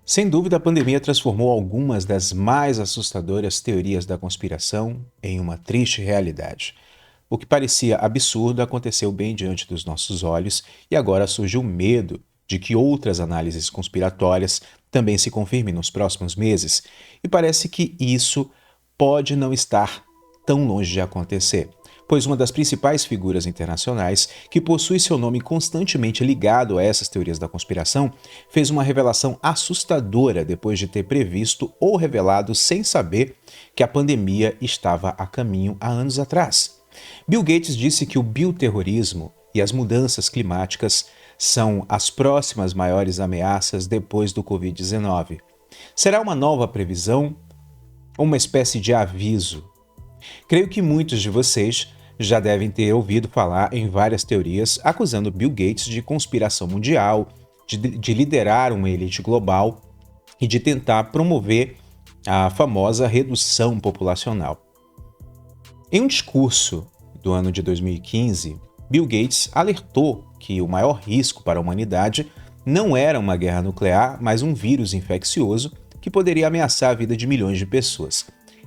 Sem dúvida, a pandemia transformou algumas das mais assustadoras teorias da conspiração em uma triste realidade. O que parecia absurdo aconteceu bem diante dos nossos olhos e agora surge o medo de que outras análises conspiratórias também se confirmem nos próximos meses, e parece que isso pode não estar tão longe de acontecer, pois uma das principais figuras internacionais, que possui seu nome constantemente ligado a essas teorias da conspiração, fez uma revelação assustadora depois de ter previsto ou revelado sem saber que a pandemia estava a caminho há anos atrás. Bill Gates disse que o bioterrorismo e as mudanças climáticas são as próximas maiores ameaças depois do Covid-19. Será uma nova previsão ou uma espécie de aviso? Creio que muitos de vocês já devem ter ouvido falar em várias teorias acusando Bill Gates de conspiração mundial, de liderar uma elite global e de tentar promover a famosa redução populacional. Em um discurso do ano de 2015, Bill Gates alertou que o maior risco para a humanidade não era uma guerra nuclear, mas um vírus infeccioso que poderia ameaçar a vida de milhões de pessoas.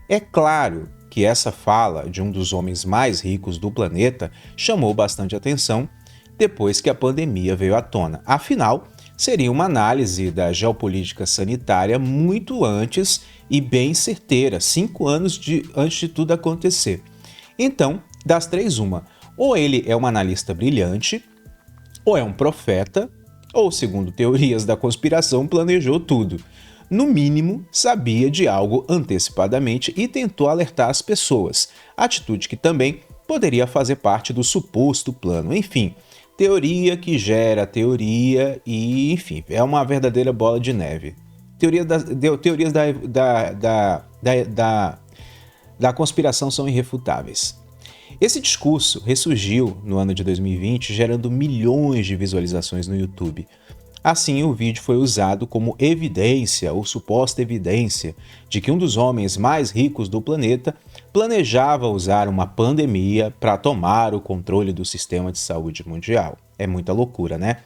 É claro que essa fala de um dos homens mais ricos do planeta chamou bastante atenção depois que a pandemia veio à tona. Afinal, seria uma análise da geopolítica sanitária muito antes e bem certeira, 5 anos antes de tudo acontecer. Então, das três, uma. Ou ele é um analista brilhante, ou é um profeta, ou, segundo teorias da conspiração, planejou tudo. No mínimo, sabia de algo antecipadamente e tentou alertar as pessoas, atitude que também poderia fazer parte do suposto plano. Enfim, teoria que gera teoria e, enfim, é uma verdadeira bola de neve. Teorias da conspiração são irrefutáveis. Esse discurso ressurgiu no ano de 2020, gerando milhões de visualizações no YouTube. Assim, o vídeo foi usado como evidência ou suposta evidência de que um dos homens mais ricos do planeta planejava usar uma pandemia para tomar o controle do sistema de saúde mundial. É muita loucura, né?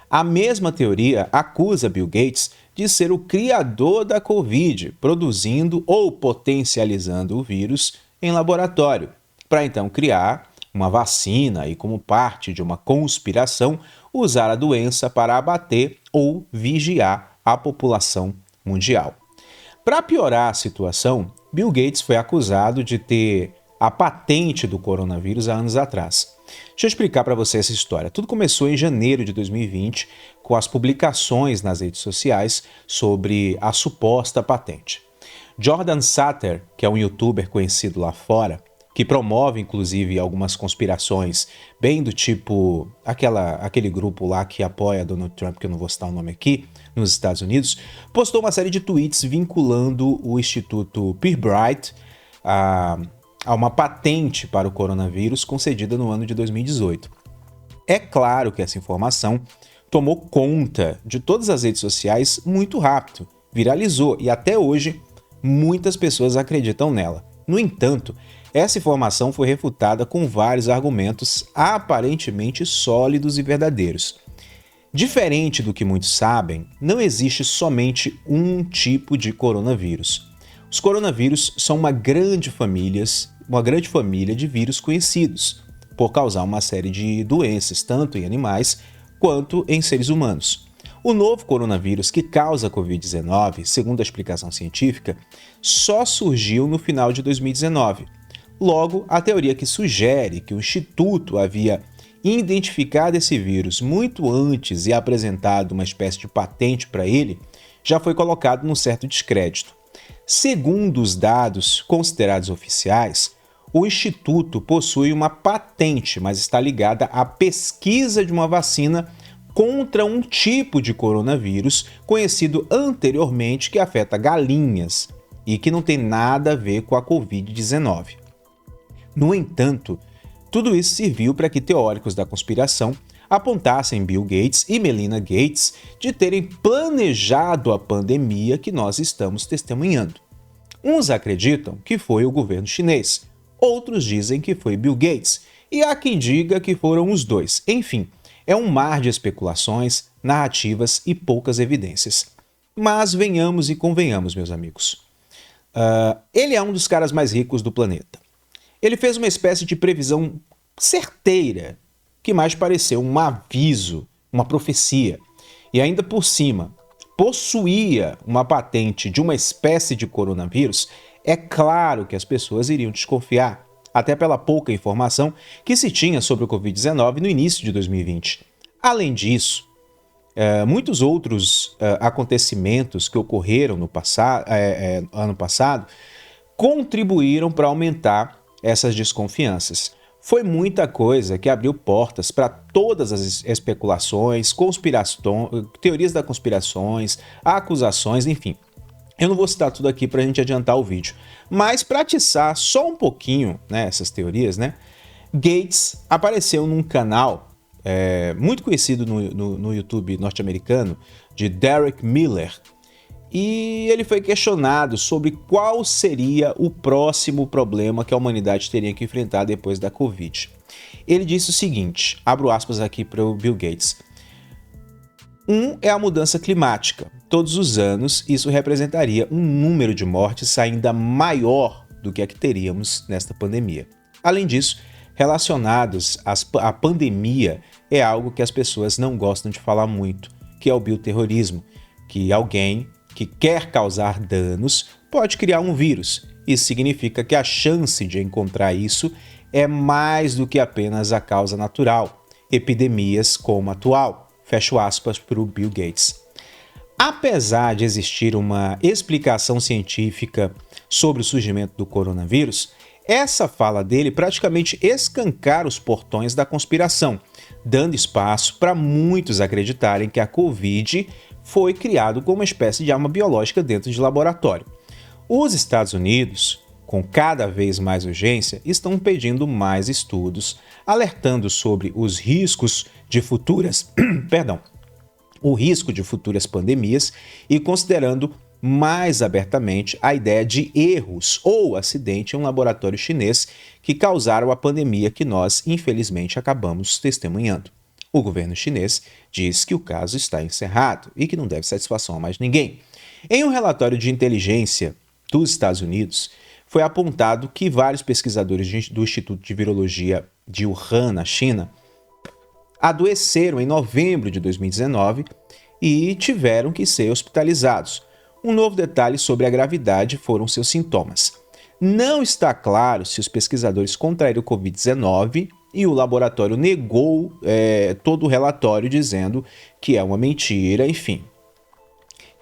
A mesma teoria acusa Bill Gates de ser o criador da Covid, produzindo ou potencializando o vírus em laboratório, para então criar uma vacina e, como parte de uma conspiração, usar a doença para abater ou vigiar a população mundial. Para piorar a situação, Bill Gates foi acusado de ter a patente do coronavírus há anos atrás. Deixa eu explicar para você essa história. Tudo começou em janeiro de 2020, com as publicações nas redes sociais sobre a suposta patente. Jordan Satter, que é um youtuber conhecido lá fora, que promove, inclusive, algumas conspirações, bem do tipo aquele grupo lá que apoia Donald Trump, que eu não vou citar o nome aqui, nos Estados Unidos, postou uma série de tweets vinculando o Instituto Pirbright a uma patente para o coronavírus concedida no ano de 2018. É claro que essa informação tomou conta de todas as redes sociais muito rápido, viralizou e até hoje muitas pessoas acreditam nela. No entanto, essa informação foi refutada com vários argumentos aparentemente sólidos e verdadeiros. Diferente do que muitos sabem, não existe somente um tipo de coronavírus. Os coronavírus são uma grande família de vírus conhecidos, por causar uma série de doenças, tanto em animais quanto em seres humanos. O novo coronavírus que causa a Covid-19, segundo a explicação científica, só surgiu no final de 2019. Logo, a teoria que sugere que o Instituto havia identificado esse vírus muito antes e apresentado uma espécie de patente para ele, já foi colocado num certo descrédito. Segundo os dados considerados oficiais, o Instituto possui uma patente, mas está ligada à pesquisa de uma vacina contra um tipo de coronavírus conhecido anteriormente que afeta galinhas e que não tem nada a ver com a Covid-19. No entanto, tudo isso serviu para que teóricos da conspiração apontassem Bill Gates e Melinda Gates de terem planejado a pandemia que nós estamos testemunhando. Uns acreditam que foi o governo chinês, outros dizem que foi Bill Gates, e há quem diga que foram os dois. Enfim, é um mar de especulações, narrativas e poucas evidências. Mas venhamos e convenhamos, meus amigos. Ele é um dos caras mais ricos do planeta. Ele fez uma espécie de previsão certeira, que mais pareceu um aviso, uma profecia. E ainda por cima, possuía uma patente de uma espécie de coronavírus. É claro que as pessoas iriam desconfiar, até pela pouca informação que se tinha sobre o Covid-19 no início de 2020. Além disso, muitos outros acontecimentos que ocorreram no ano passado contribuíram para aumentar essas desconfianças. Foi muita coisa que abriu portas para todas as especulações, teorias da conspirações, acusações, enfim. Eu não vou citar tudo aqui para a gente adiantar o vídeo, mas para atiçar só um pouquinho, né, essas teorias, né, Gates apareceu num canal muito conhecido no YouTube norte-americano, de Derek Miller, e ele foi questionado sobre qual seria o próximo problema que a humanidade teria que enfrentar depois da Covid. Ele disse o seguinte, abro aspas aqui para o Bill Gates: é a mudança climática. Todos os anos, isso representaria um número de mortes ainda maior do que a que teríamos nesta pandemia. Além disso, relacionados à pandemia, é algo que as pessoas não gostam de falar muito, que é o bioterrorismo, que alguém que quer causar danos pode criar um vírus. Isso significa que a chance de encontrar isso é mais do que apenas a causa natural, epidemias como a atual. Fecho aspas para o Bill Gates. Apesar de existir uma explicação científica sobre o surgimento do coronavírus, essa fala dele praticamente escancara os portões da conspiração, dando espaço para muitos acreditarem que a Covid foi criado como uma espécie de arma biológica dentro de laboratório. Os Estados Unidos, com cada vez mais urgência, estão pedindo mais estudos, alertando sobre os riscos de futuras, o risco de futuras pandemias e considerando mais abertamente a ideia de erros ou acidente em um laboratório chinês que causaram a pandemia que nós, infelizmente, acabamos testemunhando. O governo chinês diz que o caso está encerrado e que não deve satisfação a mais ninguém. Em um relatório de inteligência dos Estados Unidos, foi apontado que vários pesquisadores do Instituto de Virologia de Wuhan, na China, adoeceram em novembro de 2019 e tiveram que ser hospitalizados. Um novo detalhe sobre a gravidade foram seus sintomas. Não está claro se os pesquisadores contraíram o Covid-19 e o laboratório negou todo o relatório dizendo que é uma mentira, enfim.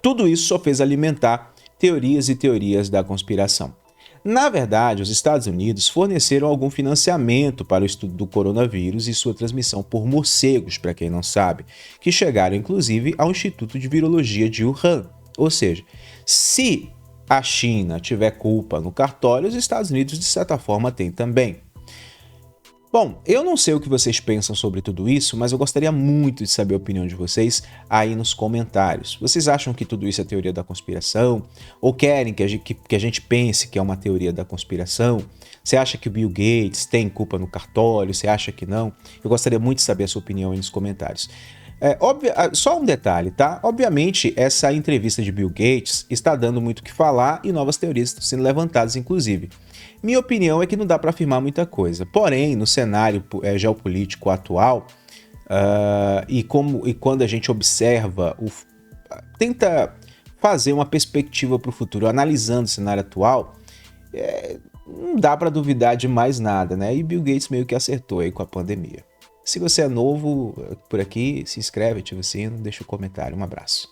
Tudo isso só fez alimentar teorias e teorias da conspiração. Na verdade, os Estados Unidos forneceram algum financiamento para o estudo do coronavírus e sua transmissão por morcegos, para quem não sabe, que chegaram inclusive ao Instituto de Virologia de Wuhan. Ou seja, se a China tiver culpa no cartório, os Estados Unidos, de certa forma, têm também. Bom, eu não sei o que vocês pensam sobre tudo isso, mas eu gostaria muito de saber a opinião de vocês aí nos comentários. Vocês acham que tudo isso é teoria da conspiração? Ou querem que a gente pense que é uma teoria da conspiração? Você acha que o Bill Gates tem culpa no cartório? Você acha que não? Eu gostaria muito de saber a sua opinião aí nos comentários. Só um detalhe, tá? Obviamente, essa entrevista de Bill Gates está dando muito o que falar e novas teorias estão sendo levantadas, inclusive. Minha opinião é que não dá para afirmar muita coisa. Porém, no cenário geopolítico atual, e quando a gente observa, tenta fazer uma perspectiva para o futuro, analisando o cenário atual, não dá para duvidar de mais nada, né? E Bill Gates meio que acertou aí com a pandemia. Se você é novo por aqui, se inscreve, ativa o sino, deixa um comentário. Um abraço.